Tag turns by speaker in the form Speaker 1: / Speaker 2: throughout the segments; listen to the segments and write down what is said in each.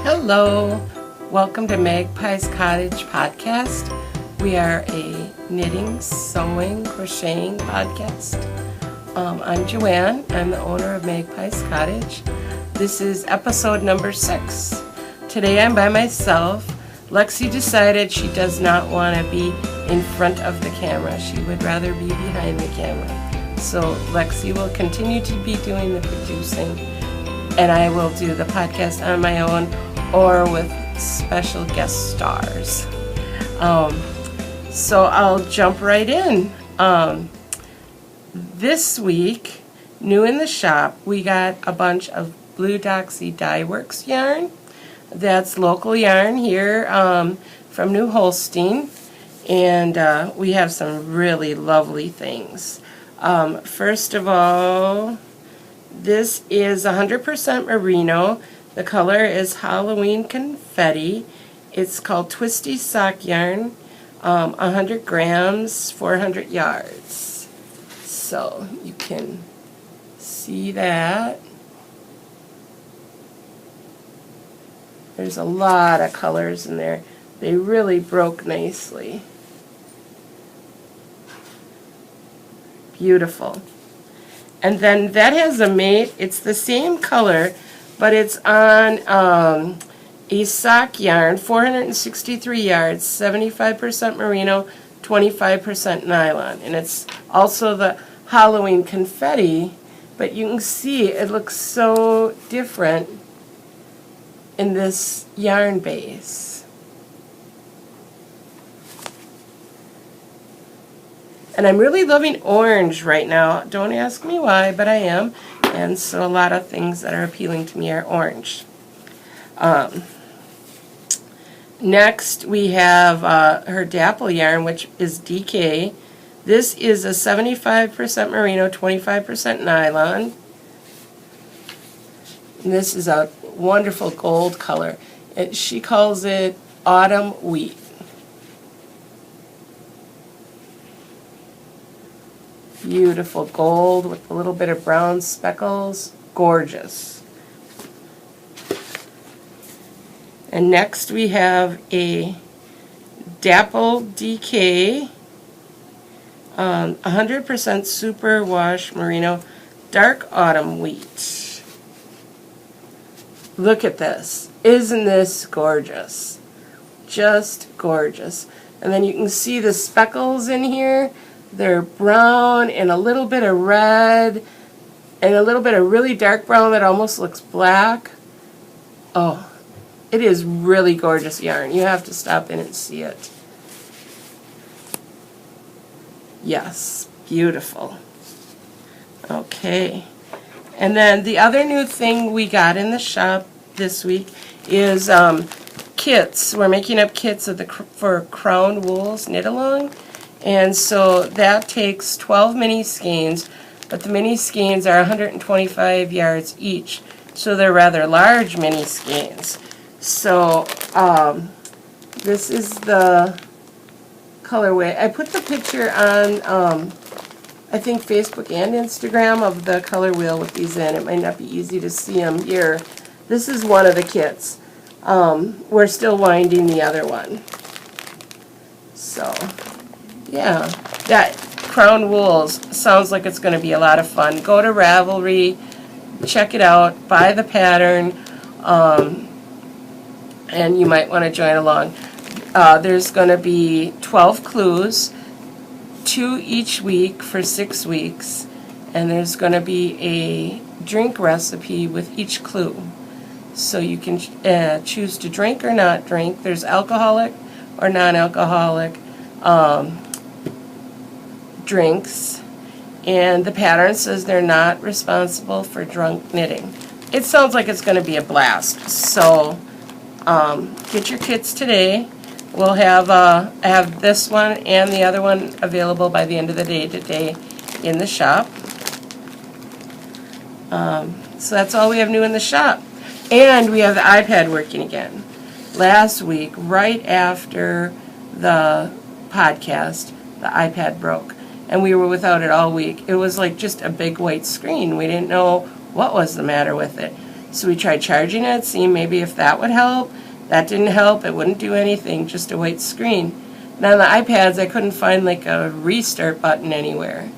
Speaker 1: Hello, welcome to Magpies Cottage podcast. We are a knitting, sewing, crocheting podcast. I'm Joanne. I'm the owner of Magpies Cottage. This is episode number 6. Today I'm by myself. Lexi decided she does not want to be in front of the camera. She would rather be behind the camera. So Lexi will continue to be doing the producing, and I will do the podcast on my own or with special guest stars. So I'll jump right in. This week, new in the shop, we got a bunch of blue Doxie Dyeworks yarn. That's local yarn here from New Holstein, and we have some really lovely things. First of all, this is 100% merino. The color is Halloween Confetti. It's called Twisty Sock Yarn, 100 grams, 400 yards. So you can see that. There's a lot of colors in there. They really broke nicely. Beautiful. And then that has a mate. It's the same color, but it's on a sock yarn, 463 yards, 75% merino, 25% nylon. And it's also the Halloween Confetti, but you can see it looks so different in this yarn base. And I'm really loving orange right now. Don't ask me why, but I am. And so a lot of things that are appealing to me are orange. Next we have her dapple yarn, which is DK. This is a 75% merino, 25% nylon. And this is a wonderful gold color. She calls it autumn wheat. Beautiful gold with a little bit of brown speckles. Gorgeous. And next we have a dapple DK, 100% superwash merino, dark autumn wheat. Look at this. Isn't this gorgeous? Just gorgeous. And then you can see the speckles in here. They're brown and a little bit of red and a little bit of really dark brown that almost looks black. Oh, it is really gorgeous yarn. You have to stop in and see it. Yes, beautiful. Okay. And then the other new thing we got in the shop this week is kits. We're making up kits for Crown Wools knit-along. And so that takes 12 mini skeins, but the mini skeins are 125 yards each, so they're rather large mini skeins. So this is the colorway. I put the picture on I think Facebook and Instagram of the color wheel with these in. It might not be easy to see them here. This is one of the kits. We're still winding the other one. So yeah, that Crown Wools sounds like it's going to be a lot of fun. Go to Ravelry, check it out, buy the pattern, and you might want to join along. There's going to be 12 clues, 2 each week for 6 weeks, and there's going to be a drink recipe with each clue. So you can choose to drink or not drink. There's alcoholic or non-alcoholic drinks, and the pattern says they're not responsible for drunk knitting. It sounds like it's going to be a blast. So get your kits today. We'll have this one and the other one available by the end of the day today in the shop. So that's all we have new in the shop. And we have the iPad working again. Last week, right after the podcast, the iPad broke, and we were without it all week. It was like just a big white screen. We didn't know what was the matter with it. So we tried charging it, seeing maybe if that would help. That didn't help. It wouldn't do anything, just a white screen. Now on the iPads, I couldn't find like a restart button anywhere.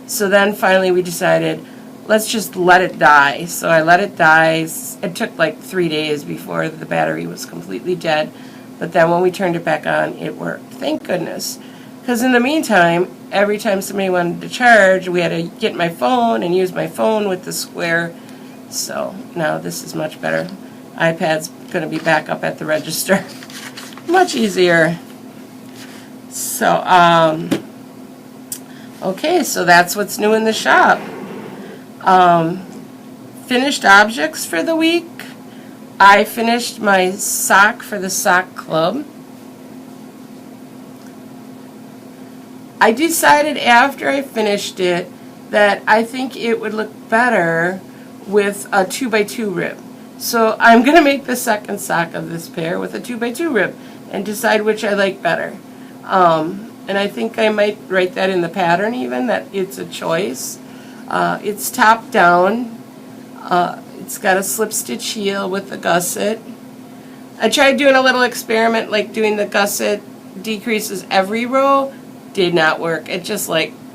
Speaker 1: So then finally we decided, let's just let it die. So I let it die. It took like 3 days before the battery was completely dead. But then when we turned it back on, it worked. Thank goodness. Because in the meantime, every time somebody wanted to charge, we had to get my phone and use my phone with the square. So now this is much better. iPad's going to be back up at the register. Much easier. So, okay, so that's what's new in the shop. Finished objects for the week. I finished my sock for the sock club. I decided after I finished it that I think it would look better with a 2x2 rib. So I'm going to make the second sock of this pair with a 2x2 rib and decide which I like better. And I think I might write that in the pattern even, that it's a choice. It's top down. It's got a slip stitch heel with the gusset. I tried doing a little experiment like doing the gusset decreases every row. Did not work. It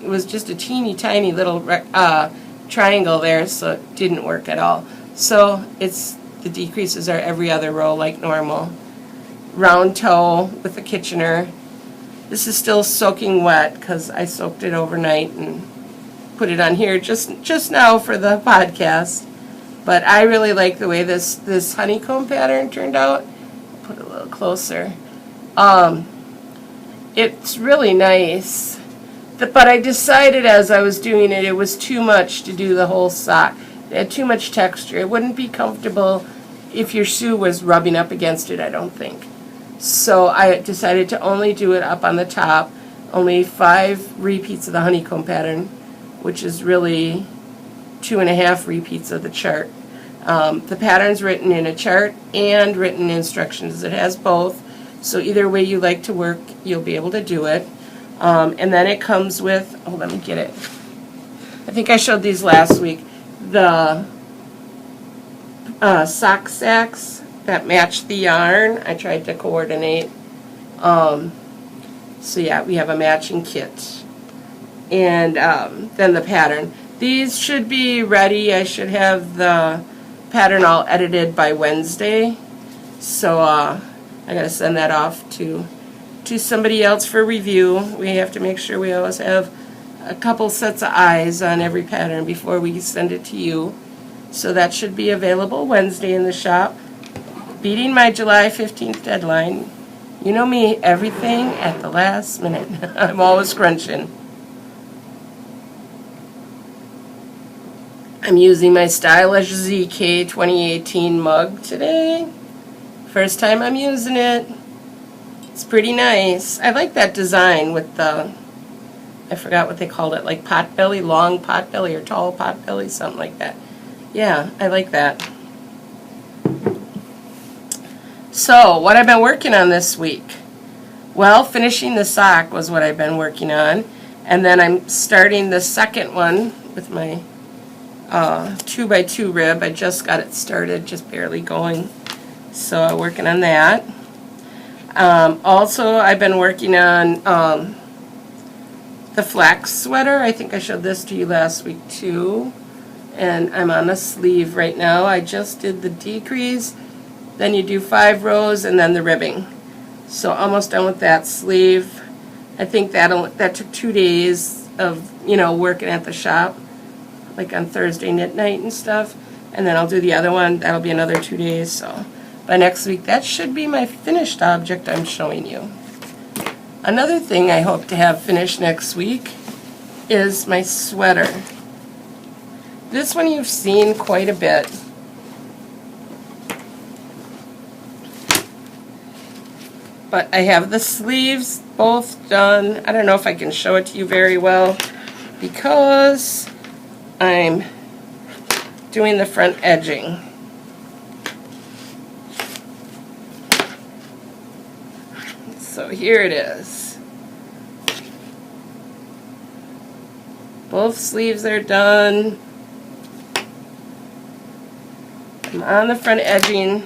Speaker 1: was just a teeny tiny little triangle there, so it didn't work at all. So the decreases are every other row like normal. Round toe with the Kitchener. This is still soaking wet because I soaked it overnight and put it on here just now for the podcast. But I really like the way this honeycomb pattern turned out. Put it a little closer. It's really nice. But I decided as I was doing it, it was too much to do the whole sock. It had too much texture. It wouldn't be comfortable if your shoe was rubbing up against it, I don't think. So I decided to only do it up on the top. Only 5 repeats of the honeycomb pattern, which is really 2.5 repeats of the chart. The pattern's written in a chart and written instructions. It has both. So either way you like to work, you'll be able to do it. And then it comes with, let me get it. I think I showed these last week. The sock sacks that match the yarn. I tried to coordinate. So yeah, we have a matching kit. And then the pattern. These should be ready. I should have the pattern all edited by Wednesday. So I gotta send that off to somebody else for review. We have to make sure we always have a couple sets of eyes on every pattern before we send it to you. So that should be available Wednesday in the shop. Beating my July 15th deadline. You know me, everything at the last minute. I'm always scrunching. I'm using my Stylish ZK 2018 mug today. First time I'm using it. It's pretty nice. I like that design with the, I forgot what they called it, like pot belly, long pot belly or tall pot belly, something like that. Yeah, I like that. So, what I've been working on this week? Well, finishing the sock was what I've been working on. And then I'm starting the second one with my 2x2 rib. I just got it started, just barely going. So I'm working on that. Also, I've been working on the flax sweater. I think I showed this to you last week too. And I'm on the sleeve right now. I just did the decrease. Then you do 5 rows and then the ribbing. So almost done with that sleeve. I think that took 2 days of working at the shop, like on Thursday knit night and stuff. And then I'll do the other one. That'll be another 2 days. So by next week, that should be my finished object I'm showing you. Another thing I hope to have finished next week is my sweater. This one you've seen quite a bit. But I have the sleeves both done. I don't know if I can show it to you very well because I'm doing the front edging. So here it is. Both sleeves are done. I'm on the front edging.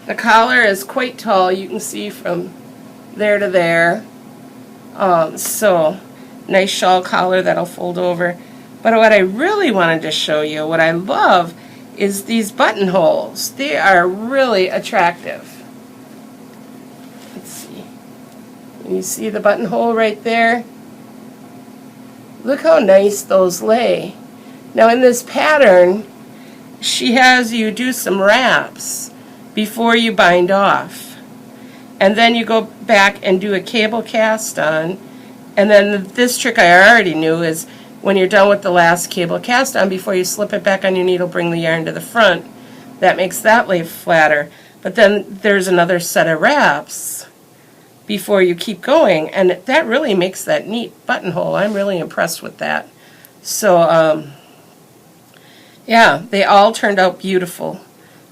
Speaker 1: The collar is quite tall. You can see from there to there. So nice shawl collar that'll fold over. But what I really wanted to show you, what I love, is these buttonholes. They are really attractive. Let's see. You see the buttonhole right there? Look how nice those lay. Now in this pattern, she has you do some wraps before you bind off. And then you go back and do a cable cast on. And then this trick I already knew is when you're done with the last cable cast on, before you slip it back on your needle, bring the yarn to the front. That makes that lay flatter. But then there's another set of wraps before you keep going, and that really makes that neat buttonhole. I'm really impressed with that. So, yeah, they all turned out beautiful.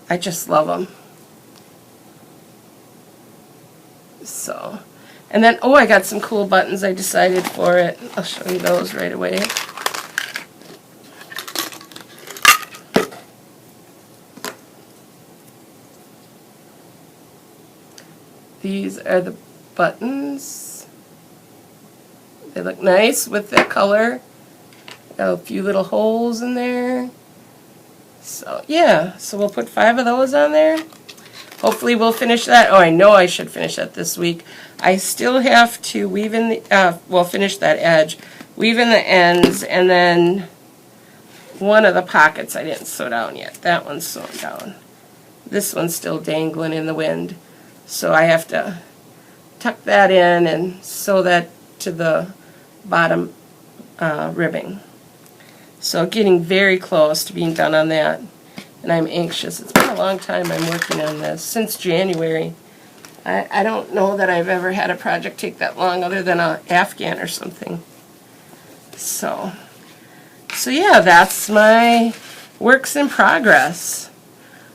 Speaker 1: I just love them. So, and then, oh, I got some cool buttons I decided for it. I'll show you those right away. These are the buttons. They look nice with the color. Got a few little holes in there. So, yeah, so we'll put 5 of those on there. Hopefully we'll finish that. Oh, I know I should finish that this week. I still have to weave in the, well, finish that edge, weave in the ends, and then one of the pockets I didn't sew down yet. That one's sewn down. This one's still dangling in the wind. So I have to tuck that in and sew that to the bottom ribbing. So getting very close to being done on that. And I'm anxious. It's been a long time I'm working on this, since January. I don't know that I've ever had a project take that long other than an Afghan or something. So yeah, that's my works in progress.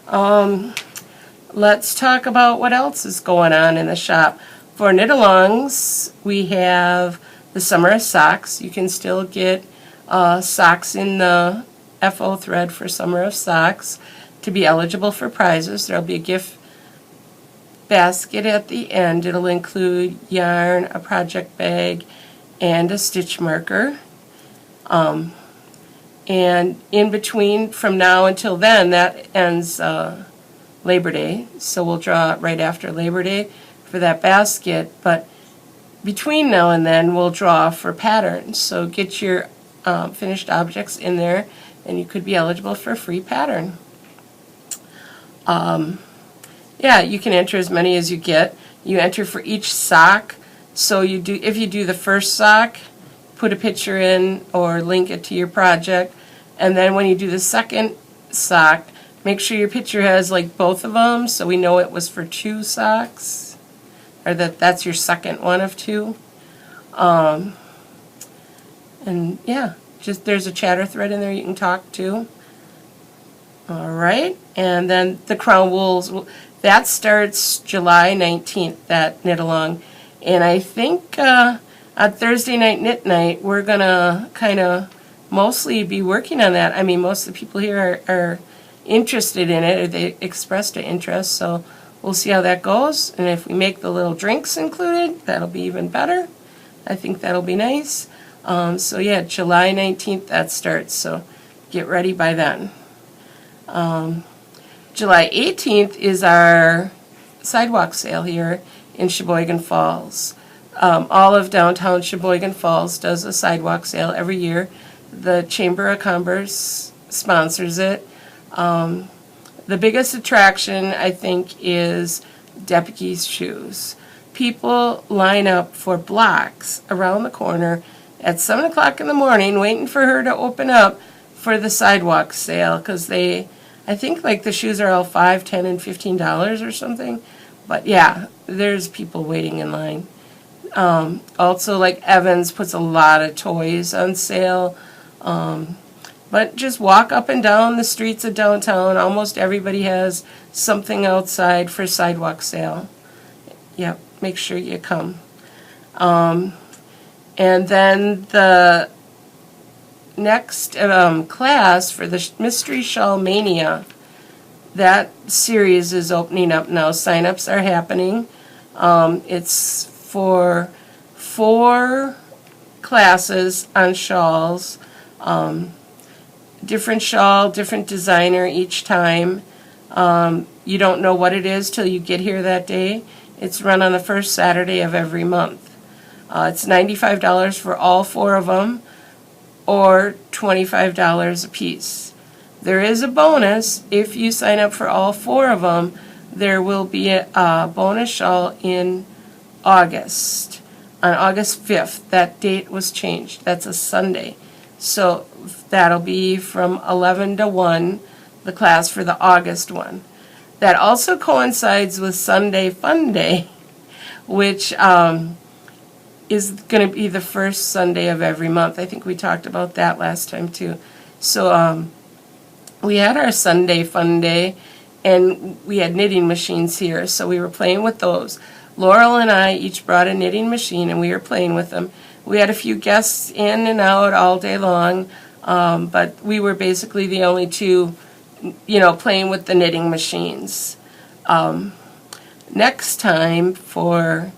Speaker 1: Let's talk about what else is going on in the shop. For knit-alongs, we have the Summer of Socks. You can still get socks in the FO thread for Summer of Socks to be eligible for prizes. There'll be a gift basket at the end. It'll include yarn, a project bag, and a stitch marker. And in between, from now until then, that ends Labor Day. So we'll draw right after Labor Day for that basket. But between now and then, we'll draw for patterns. So get your finished objects in there, and you could be eligible for a free pattern. Yeah, you can enter as many as you get. You enter for each sock. So you do, if you do the first sock, put a picture in or link it to your project. And then when you do the second sock, make sure your picture has like both of them, so we know it was for 2 socks, or that's your second one of 2. And yeah, just there's a chatter thread in there you can talk to. All right, and then the crown wools, that starts July 19th, that knit along. And I think on Thursday night knit night, we're gonna kind of mostly be working on that. I mean, most of the people here are interested in it, or they expressed an interest, so we'll see how that goes. And if we make the little drinks included, that'll be even better. I think that'll be nice. So yeah, July 19th that starts, so get ready by then. July 18th is our sidewalk sale here in Sheboygan Falls. All of downtown Sheboygan Falls does a sidewalk sale every year. The Chamber of Commerce sponsors it. The biggest attraction, I think, is Deputy's shoes. People line up for blocks around the corner at 7 o'clock in the morning waiting for her to open up for the sidewalk sale, because I think like the shoes are all $5, $10, and $15 or something. But yeah, there's people waiting in line. Also, like Evans puts a lot of toys on sale. But just walk up and down the streets of downtown. Almost everybody has something outside for sidewalk sale. Yep, make sure you come. And then the next class for the Mystery Shawl Mania that series is opening up now. Sign-ups are happening. It's for 4 classes on shawls. Different shawl, different designer each time. You don't know what it is till you get here that day. It's run on the first Saturday of every month. It's $95 for all 4 of them, or $25 a piece. There is a bonus. If you sign up for all 4 of them, there will be a bonus shawl in August. On August 5th, that date was changed. That's a Sunday. So that'll be from 11 to 1, the class for the August one. That also coincides with Sunday Fun Day, which is going to be the first Sunday of every month. I think we talked about that last time too. So we had our Sunday Fun Day, and we had knitting machines here, so we were playing with those. Laurel and I each brought a knitting machine, and we were playing with them. We had a few guests in and out all day long, but we were basically the only 2, playing with the knitting machines. Next time for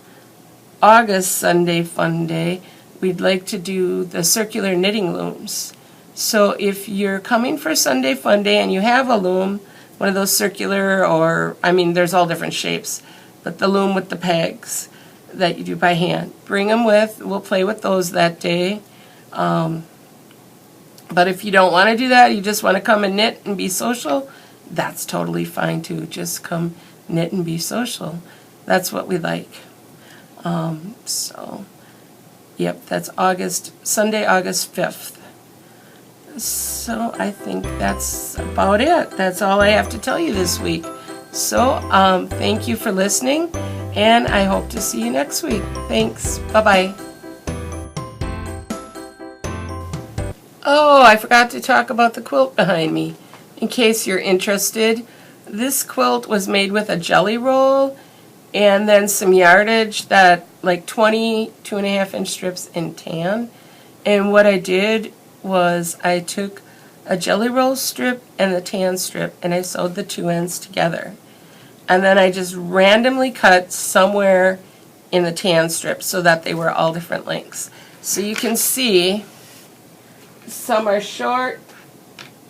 Speaker 1: August Sunday Fun Day, we'd like to do the circular knitting looms. So if you're coming for Sunday Fun Day and you have a loom, one of those circular, or, there's all different shapes, but the loom with the pegs that you do by hand, bring them with. We'll play with those that day. But if you don't want to do that, you just want to come and knit and be social, that's totally fine too. Just come knit and be social. That's what we like. Yep, that's Sunday, August 5th. So I think that's about it. That's all I have to tell you this week. So thank you for listening, and I hope to see you next week. Thanks. Bye-bye. Oh, I forgot to talk about the quilt behind me. In case you're interested, this quilt was made with a jelly roll and then some yardage, that like 20 2.5-inch strips in tan. And what I did was I took a jelly roll strip and the tan strip, and I sewed the 2 ends together. And then I just randomly cut somewhere in the tan strip so that they were all different lengths. So you can see some are short,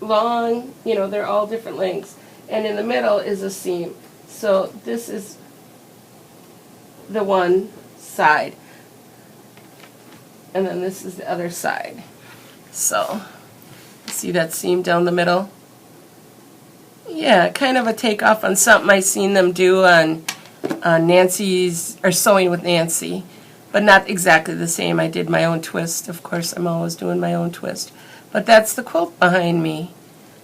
Speaker 1: long, they're all different lengths. And in the middle is a seam. So this is the one side. And then this is the other side. So, see that seam down the middle? Yeah, kind of a takeoff on something I seen them do on Nancy's, or Sewing with Nancy, but not exactly the same. I did my own twist. Of course, I'm always doing my own twist. But that's the quilt behind me.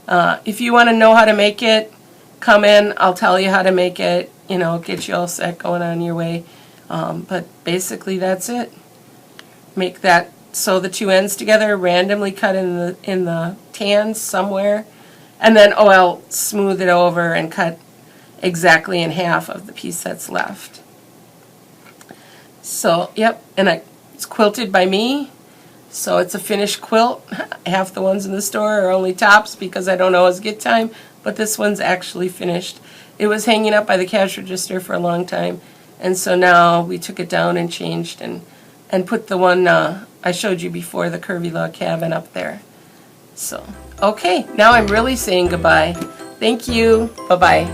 Speaker 1: If you want to know how to make it, come in. I'll tell you how to make it, get you all set going on your way. But basically that's it. Make that, sew the 2 ends together, randomly cut in the tan somewhere, and then I'll smooth it over and cut exactly in half of the piece that's left. So, yep, and it's quilted by me, so it's a finished quilt. Half the ones in the store are only tops because I don't always get time, but this one's actually finished. It was hanging up by the cash register for a long time, and so now we took it down and changed and put the one I showed you before, the curvy log cabin, up there. So, okay, now I'm really saying goodbye. Thank you. Bye-bye.